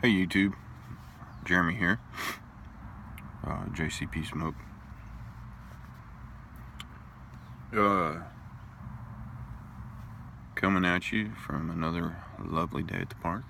Hey YouTube, Jeremy here, JCP Smoke. Coming at you from another lovely day at the park.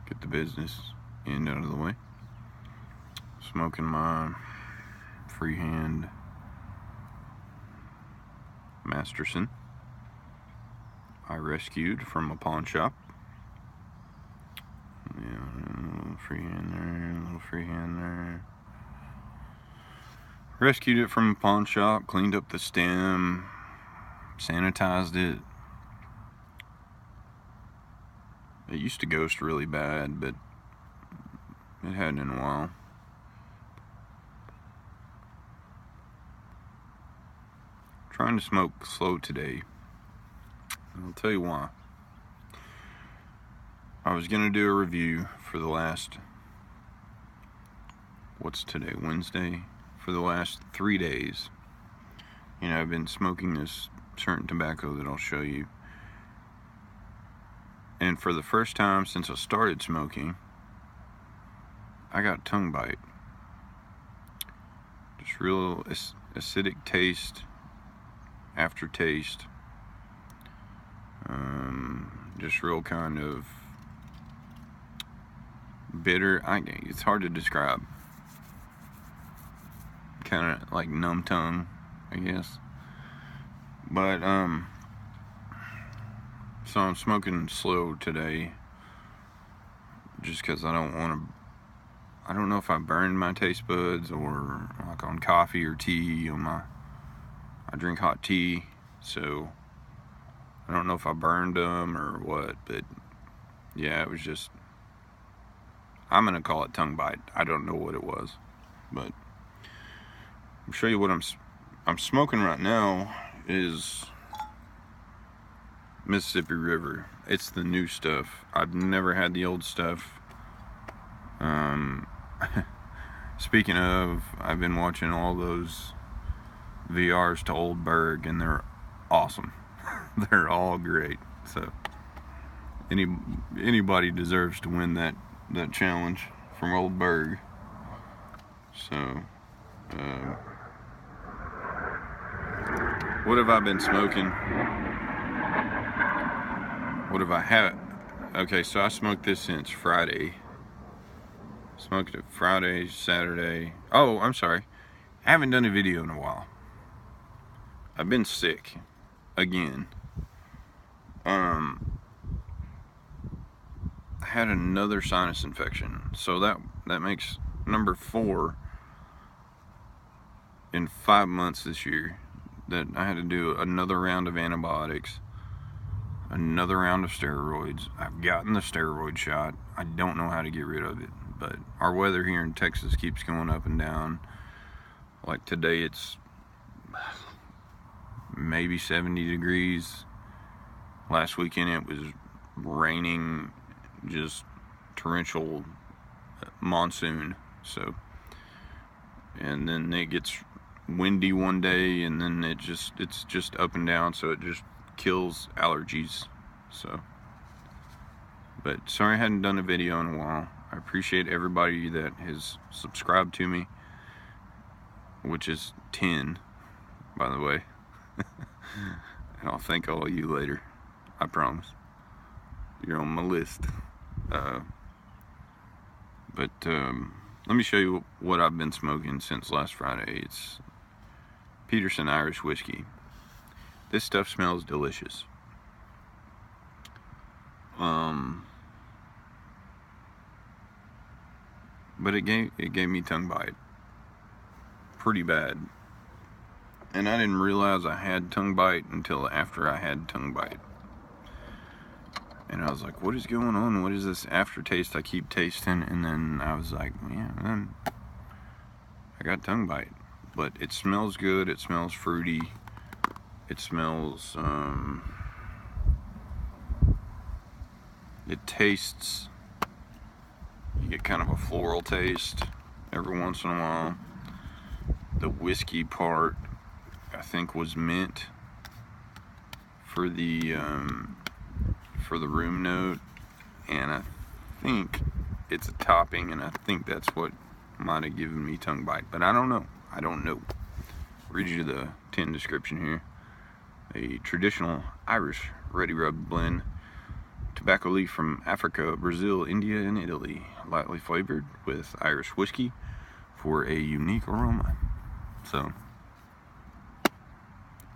Get the business end out of the way. Smoking my freehand Masterson I rescued from a pawn shop. Yeah, a little freehand there, a little freehand there. Rescued it from a pawn shop, cleaned up the stem, sanitized it. It used to ghost really bad, but it hadn't in a while. Trying to smoke slow today. I'll tell you why. I was gonna do a review for the last, what's today, Wednesday? For the last 3 days. You know, I've been smoking this certain tobacco that I'll show you. And for the first time since I started smoking, I got tongue bite. Just real acidic taste, aftertaste. Just real kind of bitter. It's hard to describe. Kind of like numb tongue, I guess. But so I'm smoking slow today, just because I don't know if I burned my taste buds, or like on coffee or tea. I drink hot tea, so I don't know if I burned them or what. But yeah, it was just, I'm gonna call it tongue bite. I don't know what it was, but I'll show you what I'm smoking right now. Is Mississippi River. It's the new stuff. I've never had the old stuff. Speaking of, I've been watching all those VRs to Old Berg, and they're awesome. They're all great. So anybody deserves to win that challenge from Old Berg. So what have I been smoking? What have I had? Okay, so I smoked this since Friday. Smoked it Friday, Saturday. Oh, I'm sorry. I haven't done a video in a while. I've been sick again. I had another sinus infection. So that makes number 4 in 5 months this year that I had to do another round of antibiotics, another round of steroids. I've gotten the steroid shot. I don't know how to get rid of it, but our weather here in Texas keeps going up and down. Like today it's maybe 70 degrees. Last weekend it was raining, just torrential monsoon. So, and then it gets windy one day, and then it's just up and down, so it just kills allergies. So, but sorry I hadn't done a video in a while. I appreciate everybody that has subscribed to me, which is 10, by the way. And I'll thank all of you later. I promise. You're on my list. But let me show you what I've been smoking since last Friday. It's Peterson Irish whiskey. This stuff smells delicious. But it gave me tongue bite pretty bad. And I didn't realize I had tongue bite until after I had tongue bite. And I was like, what is going on? What is this aftertaste I keep tasting? And then I was like, yeah, man, I got tongue bite. But it smells good. It smells fruity. It smells, it tastes, you get kind of a floral taste every once in a while. The whiskey part, I think, was mint. for the room note, and I think it's a topping, and I think that's what might have given me tongue bite, but I don't know. Read you the tin description here. A traditional Irish ready rub blend, tobacco leaf from Africa, Brazil, India, and Italy, lightly flavored with Irish whiskey for a unique aroma. So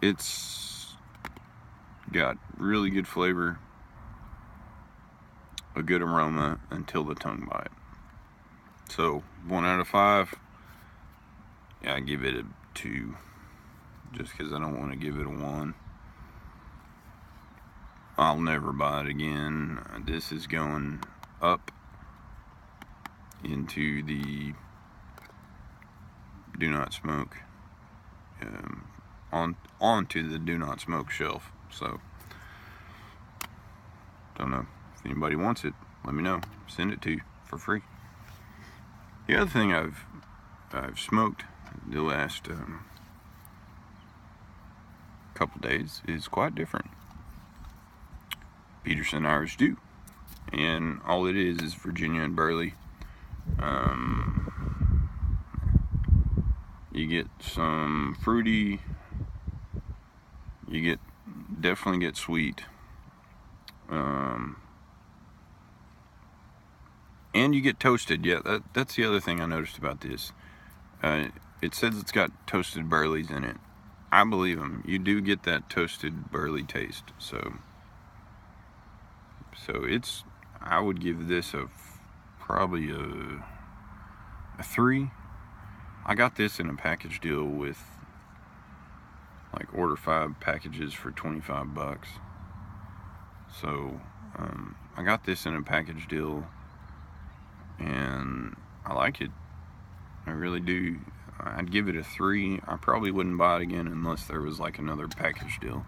it's got really good flavor, a good aroma until the tongue bite. So 1 out of 5. Yeah, I give it a 2, just because I don't want to give it a 1. I'll never buy it again. This is going up into the do not smoke, onto the do not smoke shelf. So don't know if anybody wants it. Let me know. Send it to you for free. The other thing I've smoked the last couple days is quite different. Peterson Irish Dew, and all it is Virginia and Burley. You get some fruity, you definitely get sweet, and you get toasted. Yeah, that's the other thing I noticed about this. It says it's got toasted burleys in it. I believe them. You do get that toasted burley taste. So it's, I would give this probably a 3. I got this in a package deal with, like, order 5 packages for $25. So I got this in a package deal, and I like it. I really do. I'd give it a 3. I probably wouldn't buy it again unless there was like another package deal.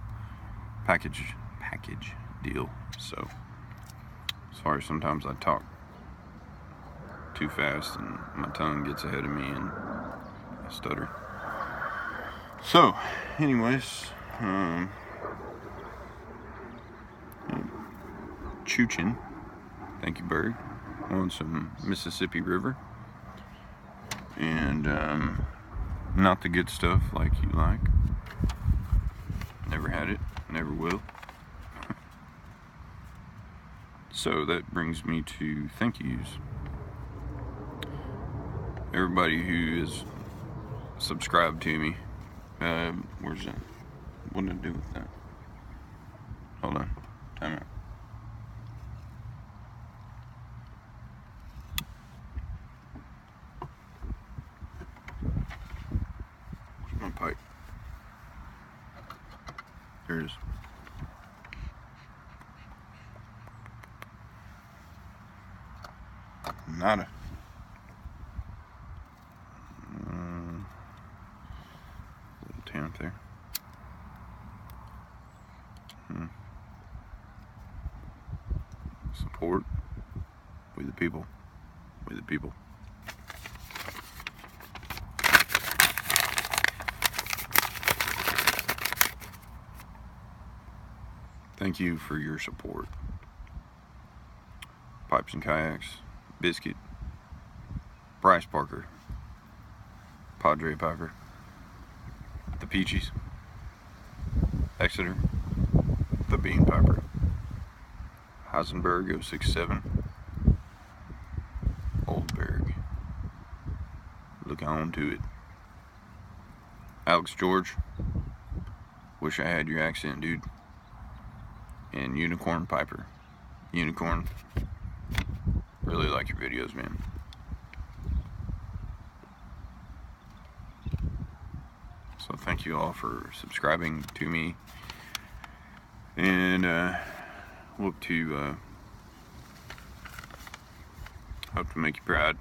So sorry, sometimes I talk too fast and my tongue gets ahead of me and I stutter. So anyways, Chooching, thank you, Bird, on some Mississippi River, and not the good stuff like you like. Never had it, never will. So that brings me to thank yous. Everybody who is subscribed to me. Where's that? What did I do with that? Hold on. Time out. Where's my pipe? There it is. Nada. Little tamp there. Support. We the people. We the people. Thank you for your support. Pipes and Kayaks, Biscuit, Bryce Parker, Padre Piper, the Peaches, Exeter, the Bean Piper, Heisenberg 067, Oldberg, look on to it, Alex George, wish I had your accent, dude, and Unicorn Piper. Unicorn, really like your videos, man. So thank you all for subscribing to me, and hope to make you proud.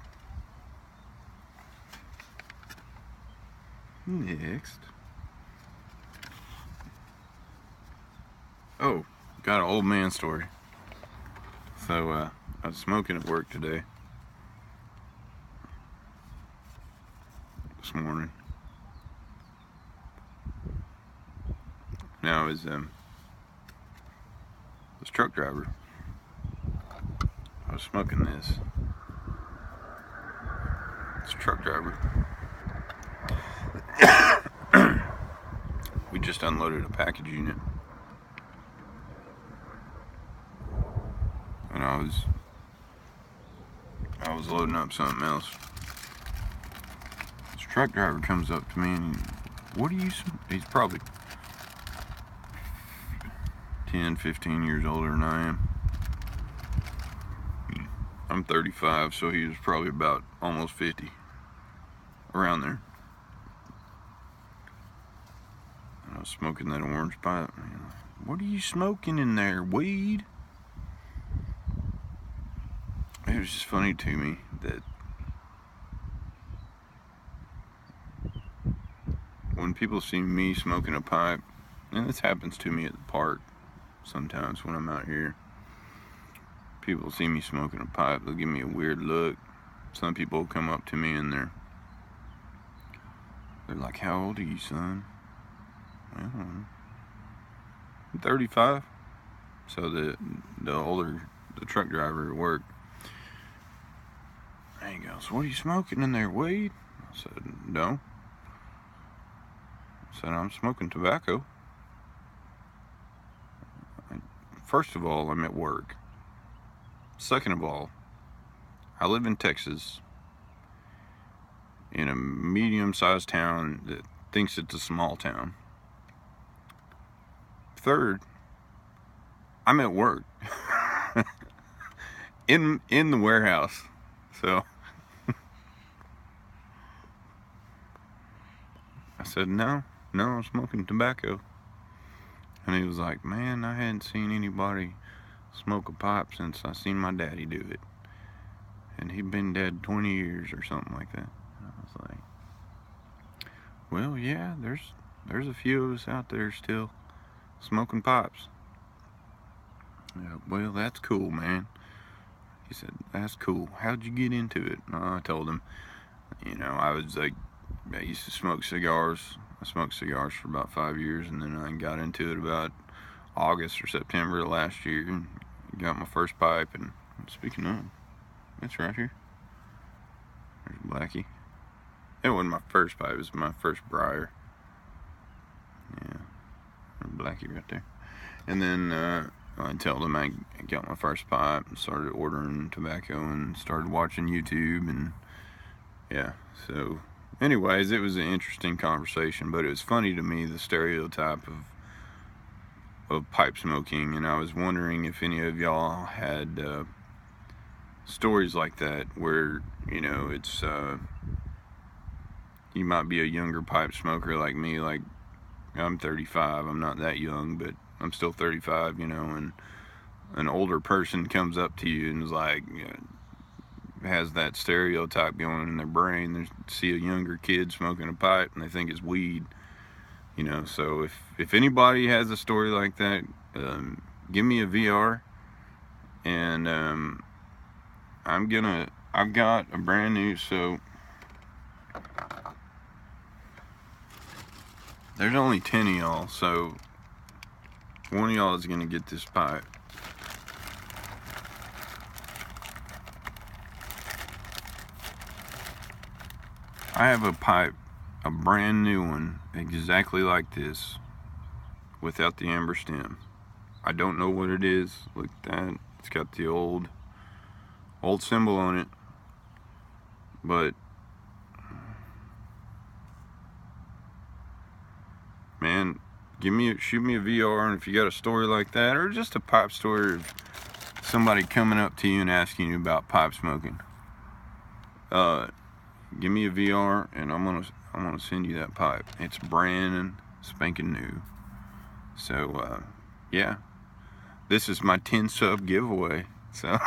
Next, oh, got an old man story. So I was smoking at work today, this morning. Now I was This truck driver, I was smoking this. This truck driver. We just unloaded a package unit. And I was loading up something else. This truck driver comes up to me and he's probably 10, 15 years older than I am. I'm 35, so he was probably about almost 50. Around there. And I was smoking that orange pipe. What are you smoking in there? Weed? It was just funny to me that when people see me smoking a pipe, and this happens to me at the park sometimes when I'm out here, people see me smoking a pipe, they'll give me a weird look. Some people come up to me and they're like, "How old are you, son?" Well, I'm 35. So the truck driver at work, he goes, "What are you smoking in there, weed?" I said, "No." I said, "I'm smoking tobacco." First of all, I'm at work. Second of all, I live in Texas, in a medium-sized town that thinks it's a small town. Third, I'm at work in the warehouse. So I said, no, I'm smoking tobacco. And he was like, "Man, I hadn't seen anybody smoke a pipe since I seen my daddy do it. And he'd been dead 20 years or something like that." And I was like, "Well, yeah, there's a few of us out there still smoking pipes." Yeah, "Well, that's cool, man." He said, "That's cool. How'd you get into it?" And I told him, I was like, I used to smoke cigars. I smoked cigars for about 5 years, and then I got into it about August or September of last year and got my first pipe. And speaking of, it's right here. There's Blackie. It wasn't my first pipe, it was my first briar. Yeah, Blackie right there. And then I told him I got my first pipe and started ordering tobacco and started watching YouTube. And yeah, so anyways, it was an interesting conversation, but it was funny to me, the stereotype of pipe smoking. And I was wondering if any of y'all had stories like that where, it's you might be a younger pipe smoker like me. Like, I'm 35, I'm not that young, but I'm still 35, and an older person comes up to you and is like, has that stereotype going in their brain. They see a younger kid smoking a pipe and they think it's weed, so if anybody has a story like that, give me a VR, and I've got a brand new, so there's only 10 of y'all, so one of y'all is gonna get this pipe. I have a pipe, a brand new one, exactly like this, without the amber stem. I don't know what it is. Look at that. It's got the old symbol on it. But man, shoot me a VR, and if you got a story like that, or just a pipe story of somebody coming up to you and asking you about pipe smoking, give me a VR, and I'm gonna send you that pipe. It's brand spanking new. So yeah, this is my 10 sub giveaway. So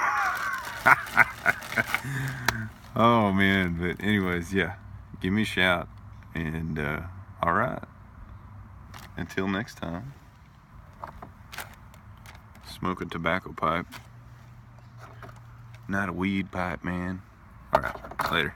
oh man, but anyways, yeah, give me a shout, and all right, until next time, smoke a tobacco pipe, not a weed pipe, man. All right, later.